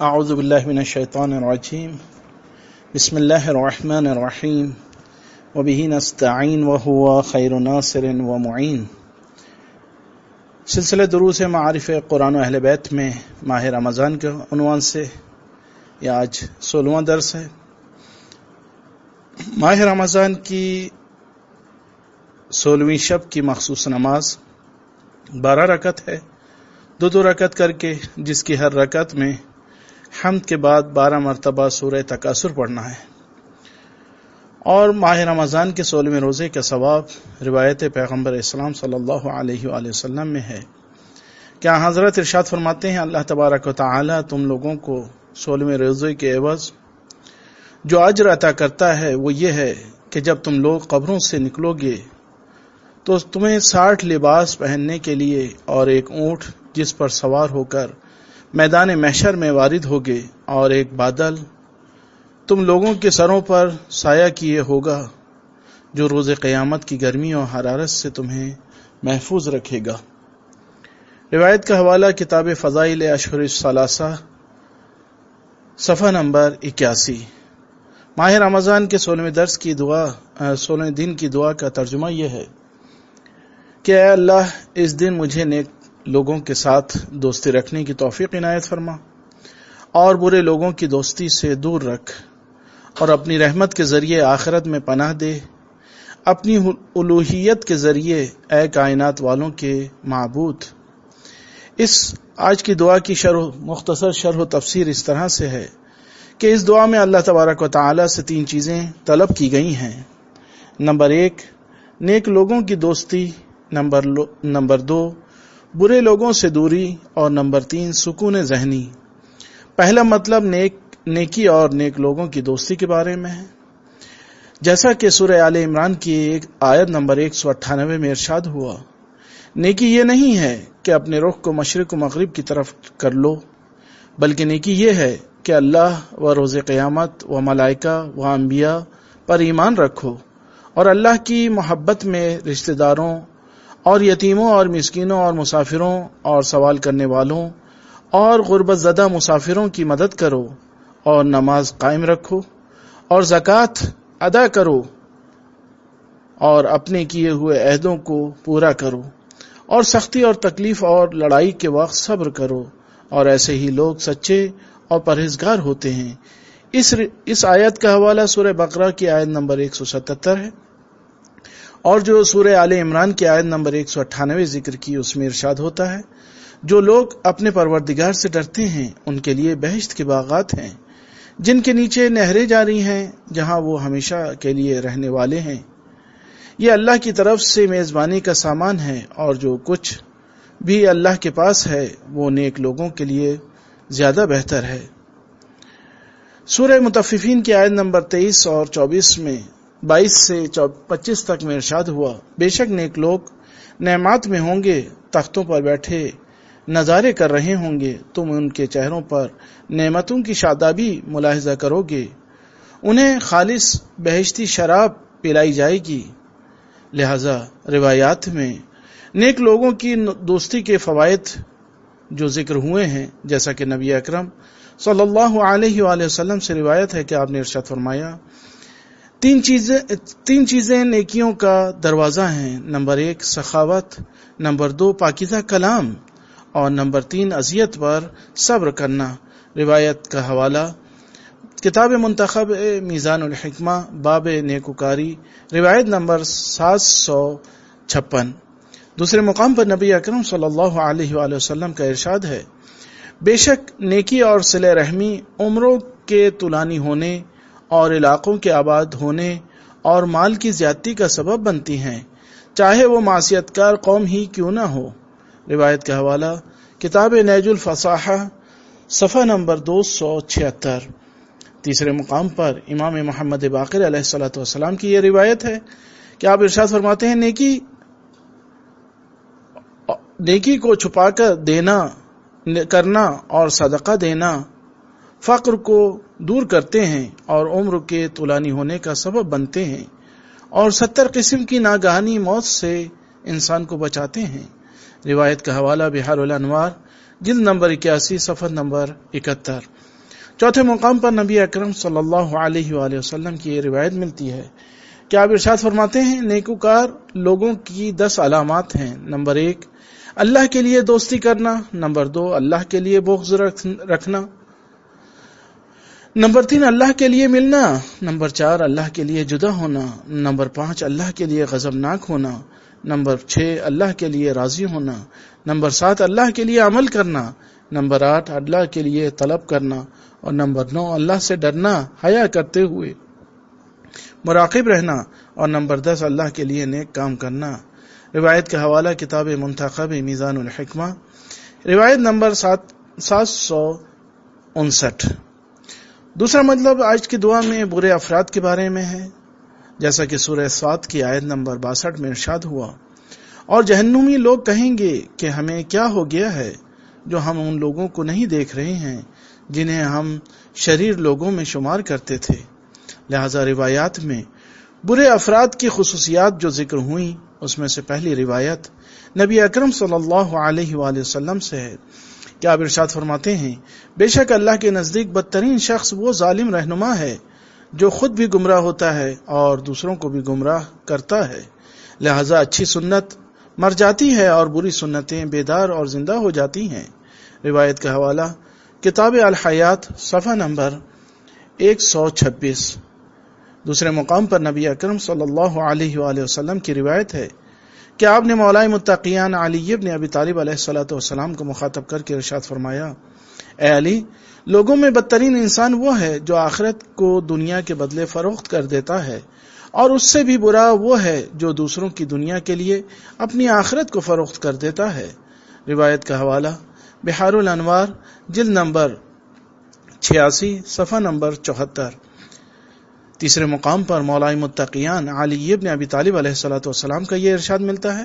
اعوذ باللہ من الشیطان الرجیم بسم اللہ الرحمن الرحیم وبہ نستعین وہو خیر ناصر ومعین۔ سلسلہ دروس معارف قرآن و اہل بیت میں ماہ رمضان کے عنوان سے یہ آج 16واں درس ہے۔ ماہ رمضان کی 16ویں شب کی مخصوص نماز 12 رکعت ہے، دو رکعت کر کے، جس کی ہر رکعت میں حمد کے بعد 12 مرتبہ سورہ تکاثر پڑھنا ہے۔ اور ماہ رمضان کے 16ویں روزے کا ثواب روایت پیغمبر اسلام صلی اللہ علیہ وآلہ وسلم میں ہے۔ کیا حضرت ارشاد فرماتے ہیں، اللہ تبارک و تعالی تم لوگوں کو 16ویں روزے کے عوض جو اجر عطا کرتا ہے وہ یہ ہے کہ جب تم لوگ قبروں سے نکلو گے تو تمہیں 60 لباس پہننے کے لیے اور ایک اونٹ جس پر سوار ہو کر میدان محشر میں وارد ہوگے، اور ایک بادل تم لوگوں کے سروں پر سایہ کیے ہوگا جو روز قیامت کی گرمی اور حرارت سے تمہیں محفوظ رکھے گا۔ روایت کا حوالہ کتاب فضائل اشہر الثلاثہ صفحہ نمبر 81۔ ماہ رمضان کے 16ویں درس کی دعا 16ویں دن کی دعا کا ترجمہ یہ ہے کہ اے اللہ، اس دن مجھے نیک لوگوں کے ساتھ دوستی رکھنے کی توفیق عنایت فرما، اور برے لوگوں کی دوستی سے دور رکھ، اور اپنی رحمت کے ذریعے آخرت میں پناہ دے، اپنی الوہیت کے ذریعے اے کائنات والوں کے معبود۔ اس آج کی دعا کی مختصر شرح و تفسیر اس طرح سے ہے کہ اس دعا میں اللہ تبارک و تعالی سے 3 چیزیں طلب کی گئی ہیں۔ نمبر 1 نیک لوگوں کی دوستی، نمبر 2 برے لوگوں سے دوری، اور نمبر 3 سکون ذہنی۔ پہلا مطلب نیکی اور نیک لوگوں کی دوستی کے بارے میں ہے، جیسا کہ سورہ آل عمران کی آیت نمبر 198 میں ارشاد ہوا، نیکی یہ نہیں ہے کہ اپنے رخ کو مشرق و مغرب کی طرف کر لو، بلکہ نیکی یہ ہے کہ اللہ و روز قیامت و ملائکہ و انبیاء پر ایمان رکھو، اور اللہ کی محبت میں رشتہ داروں اور یتیموں اور مسکینوں اور مسافروں اور سوال کرنے والوں اور غربت زدہ مسافروں کی مدد کرو، اور نماز قائم رکھو، اور زکوٰۃ ادا کرو، اور اپنے کیے ہوئے عہدوں کو پورا کرو، اور سختی اور تکلیف اور لڑائی کے وقت صبر کرو، اور ایسے ہی لوگ سچے اور پرہیزگار ہوتے ہیں۔ اس آیت کا حوالہ سورہ بقرہ کی آیت نمبر 177 ہے، اور جو سورہ آل عمران کی آیت نمبر 198 ذکر کی، اس میں ارشاد ہوتا ہے، جو لوگ اپنے پروردگار سے ڈرتے ہیں ان کے لیے بہشت کے باغات ہیں جن کے نیچے نہریں جاری ہیں، جہاں وہ ہمیشہ کے لیے رہنے والے ہیں۔ یہ اللہ کی طرف سے میزبانی کا سامان ہے، اور جو کچھ بھی اللہ کے پاس ہے وہ نیک لوگوں کے لیے زیادہ بہتر ہے۔ سورہ مطففین کی آیت نمبر 23 اور 24 میں 22 سے 25 تک میں ارشاد ہوا، بے شک نیک لوگ نعمات میں ہوں گے، تختوں پر بیٹھے نظارے کر رہے ہوں گے، تم ان کے چہروں پر نعمتوں کی شادابی ملاحظہ کرو گے، انہیں خالص بہشتی شراب پلائی جائے گی۔ لہذا روایات میں نیک لوگوں کی دوستی کے فوائد جو ذکر ہوئے ہیں، جیسا کہ نبی اکرم صلی اللہ علیہ وآلہ وسلم سے روایت ہے کہ آپ نے ارشاد فرمایا، تین چیزیں نیکیوں کا دروازہ ہیں، نمبر 1 سخاوت، نمبر 2 پاکیزہ کلام، اور نمبر 3 اذیت پر صبر کرنا۔ روایت کا حوالہ کتاب منتخب میزان الحکمہ باب نیکوکاری، روایت نمبر 756۔ دوسرے مقام پر نبی اکرم صلی اللہ علیہ وآلہ وسلم کا ارشاد ہے، بے شک نیکی اور صلہ رحمی عمروں کے طولانی ہونے اور علاقوں کے آباد ہونے اور مال کی زیادتی کا سبب بنتی ہیں، چاہے وہ معصیت کار قوم ہی کیوں نہ ہو۔ روایت کا حوالہ کتاب نیج الفصاحہ صفحہ نمبر 276۔ تیسرے مقام پر امام محمد باقر علیہ الصلوۃ والسلام کی یہ روایت ہے کہ آپ ارشاد فرماتے ہیں، نیکی کو چھپا کر کرنا اور صدقہ دینا فقر کو دور کرتے ہیں اور عمر کے طولانی ہونے کا سبب بنتے ہیں، اور 70 قسم کی ناگہانی موت سے انسان کو بچاتے ہیں۔ روایت کا حوالہ بحار الانوار جلد نمبر 81 صفحہ نمبر 71۔ چوتھے مقام پر نبی اکرم صلی اللہ علیہ وآلہ وسلم کی یہ روایت ملتی ہے کہ آپ ارشاد فرماتے ہیں نیکوکار لوگوں کی 10 علامات ہیں۔ نمبر 1 اللہ کے لیے دوستی کرنا، نمبر 2 اللہ کے لیے بغض رکھنا، نمبر 3 اللہ کے لیے ملنا، نمبر 4 اللہ کے لیے جدا ہونا، نمبر 5 اللہ کے لیے غضبناک ہونا، نمبر 6 اللہ کے لیے راضی ہونا، نمبر 7 اللہ کے لیے عمل کرنا، نمبر 8 اللہ کے لیے طلب کرنا، اور نمبر 9 اللہ سے ڈرنا حیا کرتے ہوئے مراقب رہنا، اور نمبر 10 اللہ کے لیے نیک کام کرنا۔ روایت کا حوالہ کتاب منتخب میزان الحکمہ، روایت نمبر 759۔ دوسرا مطلب آج کی دعا میں برے افراد کے بارے میں ہے، جیسا کہ سورہ صاد کی آیت نمبر 62 میں ارشاد ہوا، اور جہنمی لوگ کہیں گے کہ ہمیں کیا ہو گیا ہے جو ہم ان لوگوں کو نہیں دیکھ رہے ہیں جنہیں ہم شریر لوگوں میں شمار کرتے تھے۔ لہذا روایات میں برے افراد کی خصوصیات جو ذکر ہوئیں، اس میں سے پہلی روایت نبی اکرم صلی اللہ علیہ وآلہ وسلم سے ہے کہ آپ ارشاد فرماتے ہیں بے شک اللہ کے نزدیک بدترین شخص وہ ظالم رہنما ہے جو خود بھی گمراہ ہوتا ہے اور دوسروں کو بھی گمراہ کرتا ہے۔ لہذا اچھی سنت مر جاتی ہے اور بری سنتیں بیدار اور زندہ ہو جاتی ہیں۔ روایت کا حوالہ کتاب الحیات صفحہ نمبر 126۔ دوسرے مقام پر نبی اکرم صلی اللہ علیہ وآلہ وسلم کی روایت ہے کہ آپ نے مولائے متقیان علی ابن ابی طالب علیہ الصلوۃ والسلام کو مخاطب کر کے ارشاد فرمایا، اے علی، لوگوں میں بدترین انسان وہ ہے جو آخرت کو دنیا کے بدلے فروخت کر دیتا ہے، اور اس سے بھی برا وہ ہے جو دوسروں کی دنیا کے لیے اپنی آخرت کو فروخت کر دیتا ہے۔ روایت کا حوالہ بحار الانوار جلد نمبر 86 صفحہ نمبر 74۔ تیسرے مقام پر مولائے متقیان علی ابن ابی طالب علیہ الصلوۃ والسلام کا یہ ارشاد ملتا ہے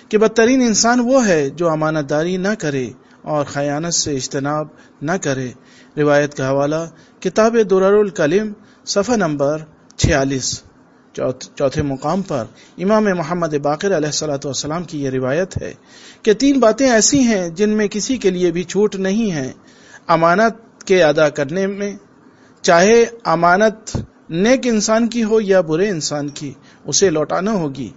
کہ بدترین انسان وہ ہے جو امانت داری نہ کرے اور خیانت سے اجتناب نہ کرے۔ روایت کا حوالہ کتاب درر الکلم صفحہ نمبر 46۔ چوتھے مقام پر امام محمد باقر علیہ الصلوۃ والسلام کی یہ روایت ہے کہ 3 باتیں ایسی ہیں جن میں کسی کے لیے بھی چھوٹ نہیں ہے امانت کے ادا کرنے میں، چاہے امانت نیک انسان کی ہو یا برے انسان کی، اسے لوٹانا ہوگی۔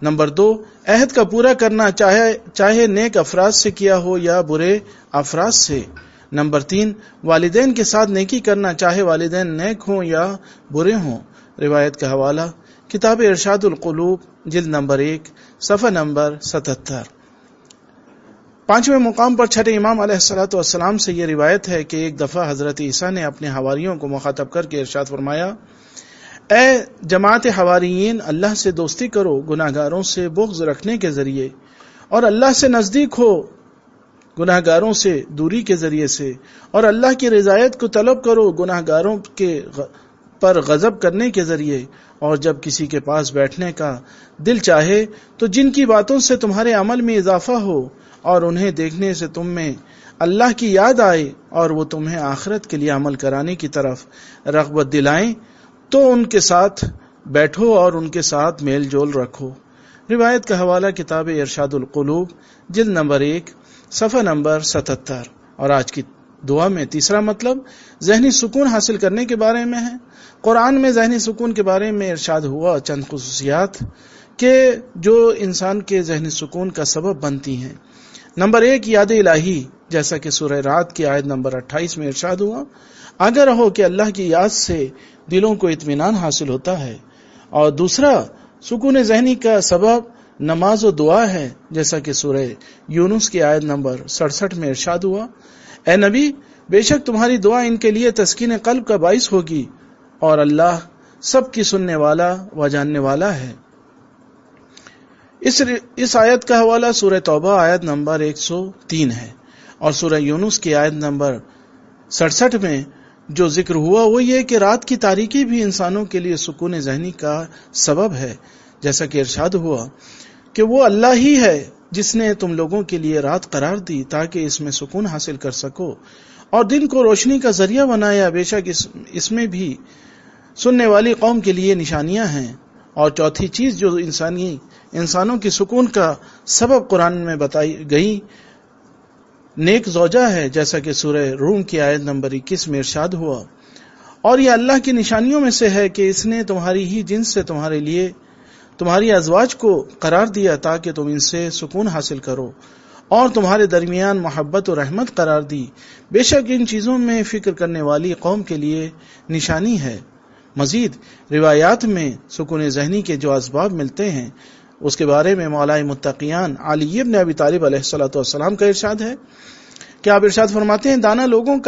نمبر 2 عہد کا پورا کرنا، چاہے نیک افراد سے کیا ہو یا برے افراد سے۔ نمبر 3 والدین کے ساتھ نیکی کرنا، چاہے والدین نیک ہوں یا برے ہوں۔ روایت کا حوالہ کتاب ارشاد القلوب جلد نمبر 1 صفحہ نمبر 77۔ پانچویں مقام پر چھٹے امام علیہ الصلوۃ والسلام سے یہ روایت ہے کہ ایک دفعہ حضرت عیسیٰ نے اپنے حواریوں کو مخاطب کر کے ارشاد فرمایا، اے جماعت حواریین، اللہ سے دوستی کرو گناہ گاروں سے بغض رکھنے کے ذریعے، اور اللہ سے نزدیک ہو گناہ گاروں سے دوری کے ذریعے سے، اور اللہ کی رضایت کو طلب کرو گناہ گاروں کے پر غضب کرنے کے ذریعے، اور جب کسی کے پاس بیٹھنے کا دل چاہے تو جن کی باتوں سے تمہارے عمل میں اضافہ ہو اور انہیں دیکھنے سے تم میں اللہ کی یاد آئے اور وہ تمہیں آخرت کے لیے عمل کرانے کی طرف رغبت دلائیں تو ان کے ساتھ بیٹھو اور ان کے ساتھ میل جول رکھو۔ روایت کا حوالہ کتاب ارشاد القلوب جلد نمبر 1 صفحہ نمبر 77۔ اور آج کی دعا میں تیسرا مطلب ذہنی سکون حاصل کرنے کے بارے میں ہے۔ قرآن میں ذہنی سکون کے بارے میں ارشاد ہوا چند خصوصیات کہ جو انسان کے ذہنی سکون کا سبب بنتی ہیں۔ نمبر 1 یاد الہی، جیسا کہ سورہ رعد کی آیت نمبر 28 میں ارشاد ہوا، آگاہ رہو کہ اللہ کی یاد سے دلوں کو اطمینان حاصل ہوتا ہے۔ اور دوسرا سکون ذہنی کا سبب نماز و دعا ہے، جیسا کہ سورہ یونس کی آیت نمبر 67 میں ارشاد ہوا، اے نبی، بے شک تمہاری دعا ان کے لیے تسکین قلب کا باعث ہوگی اور اللہ سب کی سننے والا و جاننے والا ہے۔ اس آیت کا حوالہ سورہ توبہ آیت نمبر 103 ہے، اور سورہ یونس کی آیت نمبر 67 میں جو ذکر ہوا وہ یہ کہ رات کی تاریکی بھی انسانوں کے لیے سکون ذہنی کا سبب ہے، جیسا کہ ارشاد ہوا کہ وہ اللہ ہی ہے جس نے تم لوگوں کے لیے رات قرار دی تاکہ اس میں سکون حاصل کر سکو، اور دن کو روشنی کا ذریعہ بنایا، بے شک اس میں بھی سننے والی قوم کے لیے نشانیاں ہیں۔ اور چوتھی چیز جو انسانوں کی سکون کا سبب قرآن میں بتائی گئی، نیک زوجہ ہے، جیسا کہ سورہ روم کی آیت نمبر 21 میں ارشاد ہوا، اور یہ اللہ کی نشانیوں میں سے ہے کہ اس نے تمہاری ہی جنس سے تمہارے لیے تمہاری ازواج کو قرار دیا تاکہ تم ان سے سکون حاصل کرو، اور تمہارے درمیان محبت و رحمت قرار دی، بے شک ان چیزوں میں فکر کرنے والی قوم کے لیے نشانی ہے۔ مزید روایات میں سکون ذہنی کے جو اسباب ملتے ہیں اس کے بارے میں مولا متقیان علی ابن ابی طالب علیہ الصلوۃ والسلام کا ارشاد ہے کہ آپ ارشاد فرماتے ہیں، دانا لوگوں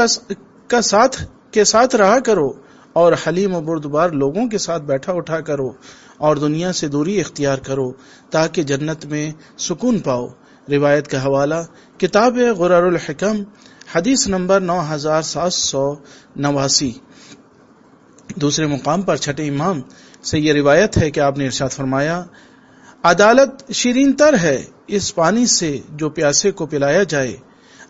کا ساتھ رہا کرو اور حلیم و بردبار لوگوں کے ساتھ بیٹھا اٹھا کرو، اور دنیا سے دوری اختیار کرو تاکہ جنت میں سکون پاؤ۔ روایت کا حوالہ کتاب غرر الحکم، حدیث نمبر 9789۔ دوسرے مقام پر چھٹے امام سے یہ روایت ہے کہ آپ نے ارشاد فرمایا، عدالت شیرین تر ہے اس پانی سے جو پیاسے کو پلایا جائے۔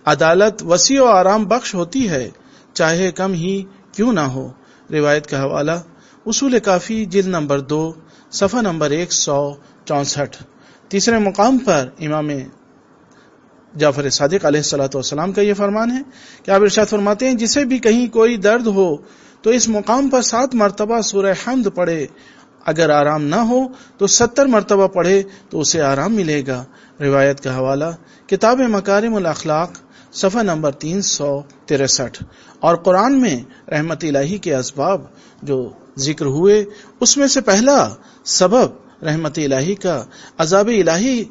عدالت وسیع و آرام بخش ہوتی ہے چاہے کم ہی کیوں نہ ہو۔ روایت کا حوالہ اصول کافی جلد نمبر 2 صفحہ نمبر 164۔ تیسرے مقام پر امام جعفر صادق علیہ الصلوۃ والسلام کا یہ فرمان ہے کہ آپ ارشاد فرماتے ہیں، جسے بھی کہیں کوئی درد ہو تو اس مقام پر 7 مرتبہ سورہ حمد پڑھے، اگر آرام نہ ہو تو 70 مرتبہ پڑھے تو اسے آرام ملے گا۔ روایت کا حوالہ کتاب مکارم الاخلاق صفحہ نمبر 363۔ اور قرآن میں رحمت الہی کے اسباب جو ذکر ہوئے اس میں سے پہلا سبب رحمت الہی کا عذاب الہی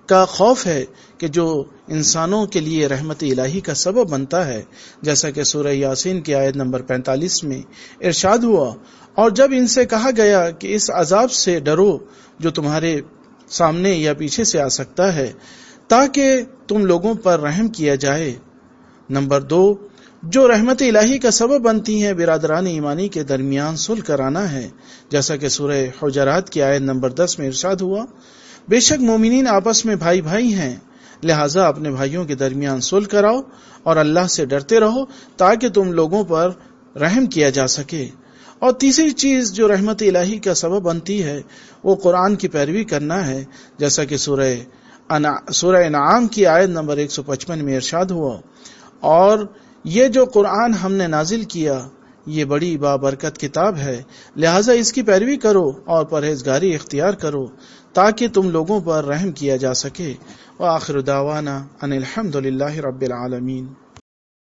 کا خوف ہے کہ جو انسانوں کے لیے رحمت الہی کا سبب بنتا ہے، جیسا کہ سورہ یاسین کی آیت نمبر 45 میں ارشاد ہوا، اور جب ان سے کہا گیا کہ اس عذاب سے ڈرو جو تمہارے سامنے یا پیچھے سے آ سکتا ہے تاکہ تم لوگوں پر رحم کیا جائے۔ نمبر 2، جو رحمت الہی کا سبب بنتی ہیں برادران ایمانی کے درمیان صلح کرانا ہے، جیسا کہ سورہ حجرات کی آیت نمبر 10 میں ارشاد ہوا، بے شک مومنین آپس میں بھائی بھائی ہیں، لہٰذا اپنے بھائیوں کے درمیان صلح کراؤ اور اللہ سے ڈرتے رہو تاکہ تم لوگوں پر رحم کیا جا سکے۔ اور تیسری چیز جو رحمت الہی کا سبب بنتی ہے وہ قرآن کی پیروی کرنا ہے، جیسا کہ سورہ انعام کی آیت نمبر 155 میں ارشاد ہوا، اور یہ جو قرآن ہم نے نازل کیا یہ بڑی بابرکت کتاب ہے، لہٰذا اس کی پیروی کرو اور پرہیزگاری اختیار کرو تاکہ تم لوگوں پر رحم کیا جا سکے۔ وآخر دعوانا ان الحمد للہ رب العالمین۔